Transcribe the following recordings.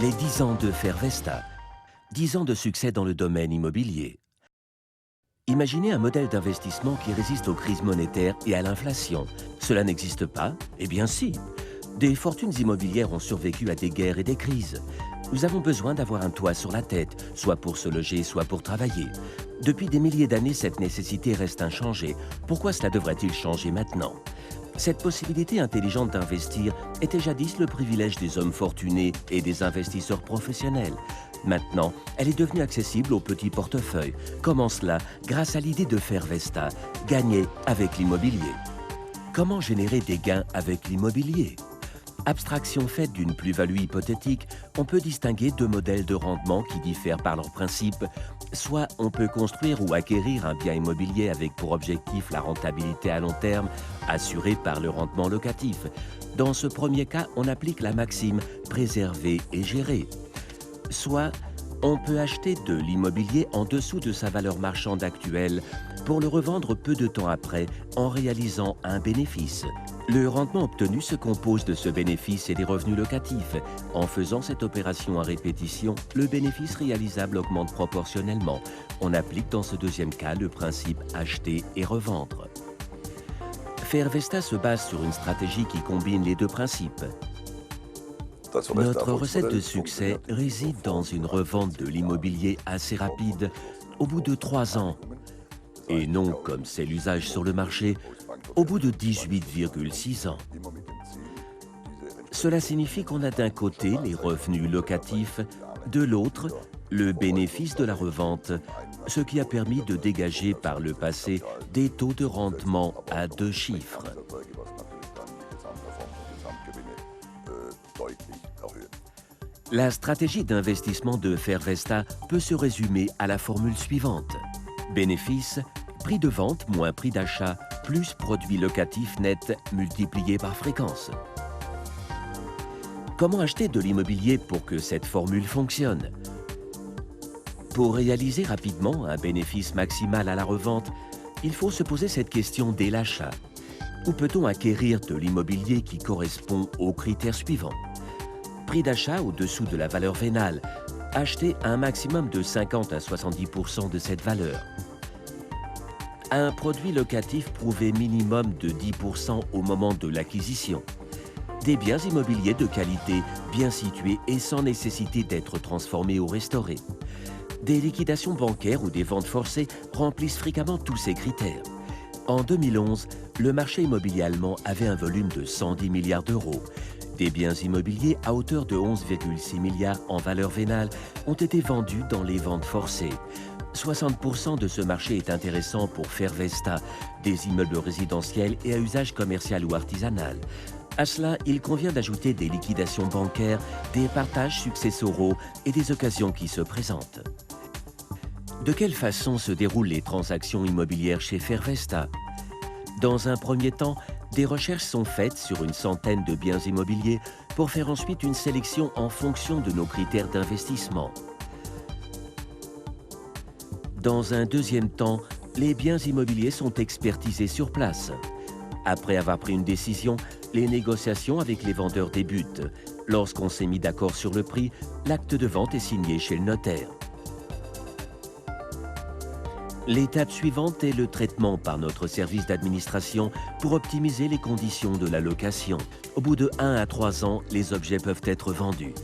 Les 10 ans de Fairvesta. 10 ans de succès dans le domaine immobilier. Imaginez un modèle d'investissement qui résiste aux crises monétaires et à l'inflation. Cela n'existe pas? Eh bien si. Des fortunes immobilières ont survécu à des guerres et des crises. Nous avons besoin d'avoir un toit sur la tête, soit pour se loger, soit pour travailler. Depuis des milliers d'années, cette nécessité reste inchangée. Pourquoi cela devrait-il changer maintenant? Cette possibilité intelligente d'investir était jadis le privilège des hommes fortunés et des investisseurs professionnels. Maintenant, elle est devenue accessible aux petits portefeuilles. Comment cela? Grâce à l'idée de Fairvesta, gagner avec l'immobilier. Comment générer des gains avec l'immobilier? Abstraction faite d'une plus-value hypothétique, on peut distinguer deux modèles de rendement qui diffèrent par leurs principes. Soit on peut construire ou acquérir un bien immobilier avec pour objectif la rentabilité à long terme, assurée par le rendement locatif. Dans ce premier cas, on applique la maxime « préserver et gérer ». Soit on peut acheter de l'immobilier en dessous de sa valeur marchande actuelle pour le revendre peu de temps après en réalisant un bénéfice. Le rendement obtenu se compose de ce bénéfice et des revenus locatifs. En faisant cette opération à répétition, le bénéfice réalisable augmente proportionnellement. On applique dans ce deuxième cas le principe acheter et revendre. Fairvesta se base sur une stratégie qui combine les deux principes. Notre recette de succès réside dans une revente de l'immobilier assez rapide, au bout de 3 ans, et non, comme c'est l'usage sur le marché, au bout de 18,6 ans. Cela signifie qu'on a d'un côté les revenus locatifs, de l'autre, le bénéfice de la revente, ce qui a permis de dégager par le passé des taux de rendement à 2 chiffres. La stratégie d'investissement de Fairvesta peut se résumer à la formule suivante. Bénéfice, prix de vente moins prix d'achat, plus produit locatif net multiplié par fréquence. Comment acheter de l'immobilier pour que cette formule fonctionne? Pour réaliser rapidement un bénéfice maximal à la revente, il faut se poser cette question dès l'achat. Où peut-on acquérir de l'immobilier qui correspond aux critères suivants? Prix d'achat au-dessous de la valeur vénale. Acheter un maximum de 50 à 70% de cette valeur. Un produit locatif prouvé minimum de 10% au moment de l'acquisition. Des biens immobiliers de qualité, bien situés et sans nécessité d'être transformés ou restaurés. Des liquidations bancaires ou des ventes forcées remplissent fréquemment tous ces critères. En 2011, le marché immobilier allemand avait un volume de 110 milliards d'euros. Des biens immobiliers à hauteur de 11,6 milliards en valeur vénale ont été vendus dans les ventes forcées. 60% de ce marché est intéressant pour Fairvesta, des immeubles résidentiels et à usage commercial ou artisanal. À cela, il convient d'ajouter des liquidations bancaires, des partages successoraux et des occasions qui se présentent. De quelle façon se déroulent les transactions immobilières chez Fairvesta? Dans un premier temps, des recherches sont faites sur une centaine de biens immobiliers pour faire ensuite une sélection en fonction de nos critères d'investissement. Dans un deuxième temps, les biens immobiliers sont expertisés sur place. Après avoir pris une décision, les négociations avec les vendeurs débutent. Lorsqu'on s'est mis d'accord sur le prix, l'acte de vente est signé chez le notaire. L'étape suivante est le traitement par notre service d'administration pour optimiser les conditions de la location. Au bout de 1 à 3 ans, les objets peuvent être vendus.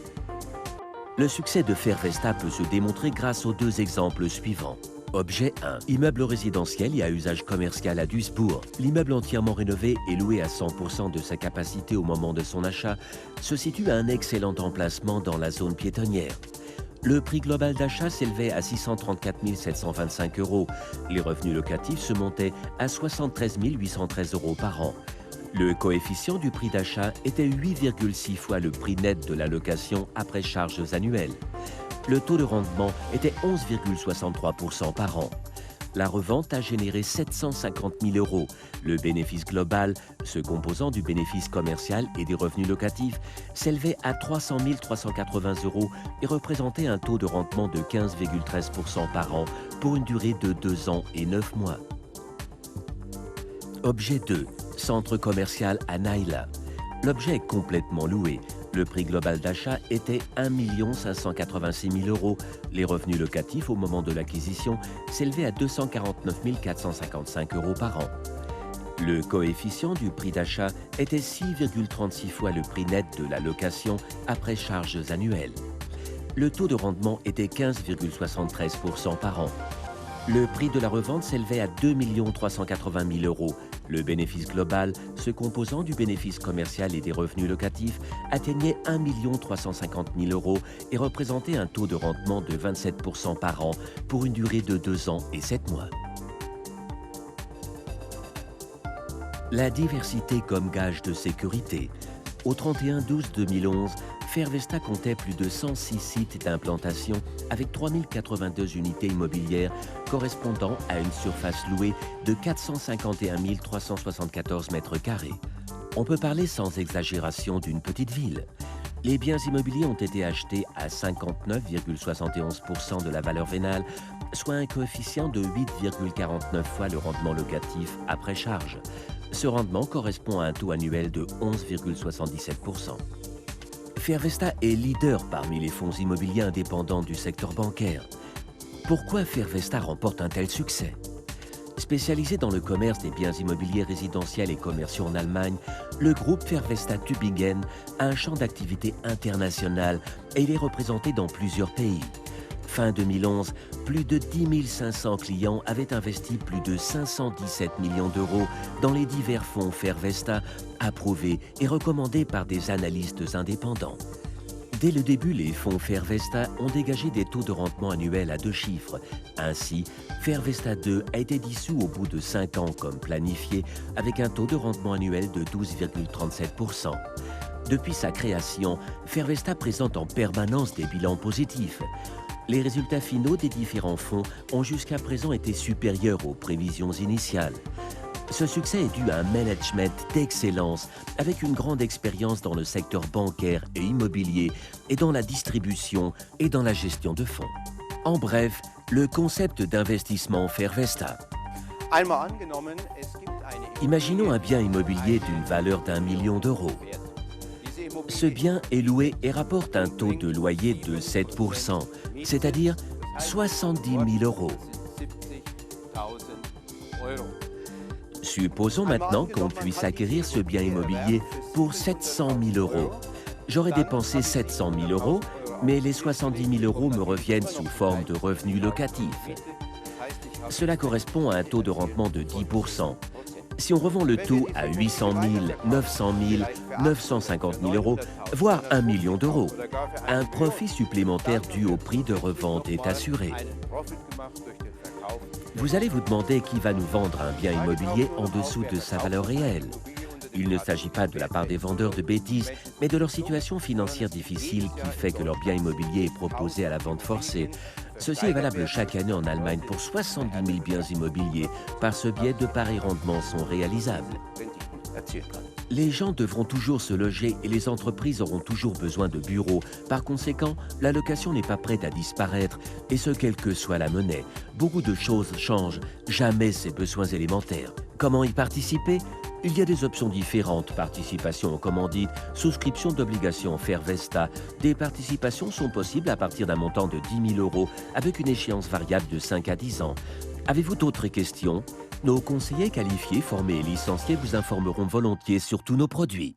Le succès de Fairvesta peut se démontrer grâce aux 2 exemples suivants. Objet 1. Immeuble résidentiel et à usage commercial à Duisbourg. L'immeuble entièrement rénové et loué à 100% de sa capacité au moment de son achat se situe à un excellent emplacement dans la zone piétonnière. Le prix global d'achat s'élevait à 634 725 €. Les revenus locatifs se montaient à 73 813 € par an. Le coefficient du prix d'achat était 8,6 fois le prix net de la location après charges annuelles. Le taux de rendement était 11,63% par an. La revente a généré 750 000 €. Le bénéfice global, se composant du bénéfice commercial et des revenus locatifs, s'élevait à 300 380 € et représentait un taux de rendement de 15,13% par an pour une durée de 2 ans et 9 mois. Objet 2. Centre commercial à Naila. L'objet est complètement loué. Le prix global d'achat était 1 586 000 €. Les revenus locatifs au moment de l'acquisition s'élevaient à 249 455 € par an. Le coefficient du prix d'achat était 6,36 fois le prix net de la location après charges annuelles. Le taux de rendement était 15,73% par an. Le prix de la revente s'élevait à 2 380 000 €. Le bénéfice global, se composant du bénéfice commercial et des revenus locatifs, atteignait 1 350 000 € et représentait un taux de rendement de 27% par an pour une durée de 2 ans et 7 mois. La diversité comme gage de sécurité. Au 31-12-2011, Fairvesta comptait plus de 106 sites d'implantation avec 3082 unités immobilières correspondant à une surface louée de 451 374 mètres carrés. On peut parler sans exagération d'une petite ville. Les biens immobiliers ont été achetés à 59,71% de la valeur vénale, soit un coefficient de 8,49 fois le rendement locatif après charge. Ce rendement correspond à un taux annuel de 11,77%. Fairvesta est leader parmi les fonds immobiliers indépendants du secteur bancaire. Pourquoi Fairvesta remporte un tel succès? Spécialisé dans le commerce des biens immobiliers résidentiels et commerciaux en Allemagne, le groupe Fairvesta Tübingen a un champ d'activité international et il est représenté dans plusieurs pays. Fin 2011, plus de 10 500 clients avaient investi plus de 517 millions d'euros dans les divers fonds Fairvesta, approuvés et recommandés par des analystes indépendants. Dès le début, les fonds Fairvesta ont dégagé des taux de rendement annuels à 2 chiffres. Ainsi, Fairvesta 2 a été dissous au bout de 5 ans comme planifié, avec un taux de rendement annuel de 12,37%. Depuis sa création, Fairvesta présente en permanence des bilans positifs. Les résultats finaux des différents fonds ont jusqu'à présent été supérieurs aux prévisions initiales. Ce succès est dû à un management d'excellence avec une grande expérience dans le secteur bancaire et immobilier et dans la distribution et dans la gestion de fonds. En bref, le concept d'investissement Fairvesta. Imaginons un bien immobilier d'une valeur d'1 million d'euros. Ce bien est loué et rapporte un taux de loyer de 7%, c'est-à-dire 70 000 €. Supposons maintenant qu'on puisse acquérir ce bien immobilier pour 700 000 €. J'aurais dépensé 700 000 €, mais les 70 000 € me reviennent sous forme de revenus locatifs. Cela correspond à un taux de rendement de 10%. Si on revend le tout à 800 000, 900 000, 950 000 €, voire 1 million d'euros, un profit supplémentaire dû au prix de revente est assuré. Vous allez vous demander qui va nous vendre un bien immobilier en dessous de sa valeur réelle. Il ne s'agit pas de la part des vendeurs de bêtises, mais de leur situation financière difficile qui fait que leur bien immobilier est proposé à la vente forcée. Ceci est valable chaque année en Allemagne pour 70 000 biens immobiliers. Par ce biais, de pareils rendements sont réalisables. Les gens devront toujours se loger et les entreprises auront toujours besoin de bureaux. Par conséquent, la location n'est pas prête à disparaître, et ce, quelle que soit la monnaie. Beaucoup de choses changent, jamais ses besoins élémentaires. Comment y participer? Il y a des options différentes, participation aux commandites, souscription d'obligations Fairvesta. Des participations sont possibles à partir d'un montant de 10 000 € avec une échéance variable de 5 à 10 ans. Avez-vous d'autres questions? Nos conseillers qualifiés, formés et licenciés vous informeront volontiers sur tous nos produits.